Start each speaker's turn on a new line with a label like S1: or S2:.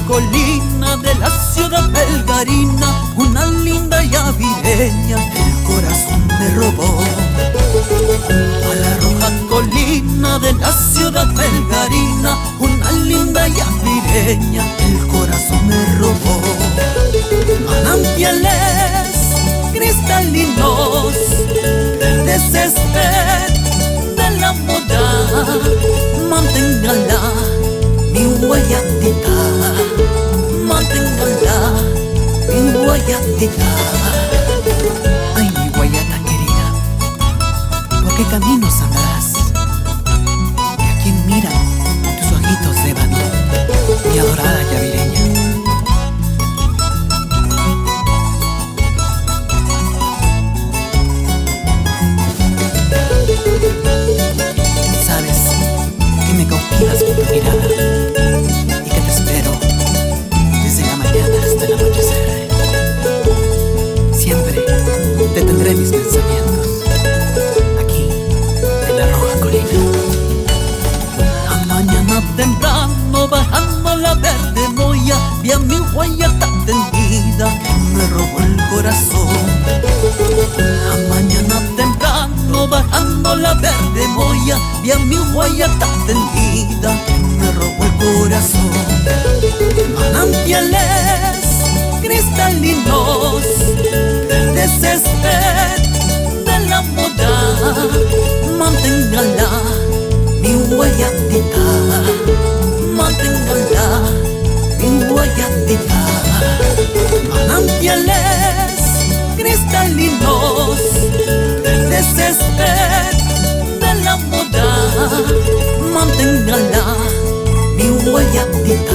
S1: Colina de la ciudad belgarina, una linda llavireña el corazón me robó. A la roja colina de la ciudad belgarina, una linda llavireña el corazón me robó. Manantiales cristalinos del césped de la moda, manténgala mi guayatita, manténgala mi guayatita. Ay, mi guayata querida, ¿por qué caminos andarás? ¿Y a quién miran tus ojitos de ébano, mi adorada llavireña? Sabes que me cautivas con tu mirada, te tendré mis pensamientos aquí en la roja colina. La mañana temprano bajando la verde moya, vi a mi guayata tendida que me robó el corazón. La mañana temprano bajando la verde moya, vi a mi guayata tendida que me robó el corazón. Manantiales cristalinos de césped de la moda, manténgala mi guayatita, manténgala mi guayatita. Manantiales cristalinos de césped de la moda, manténgala mi guayatita.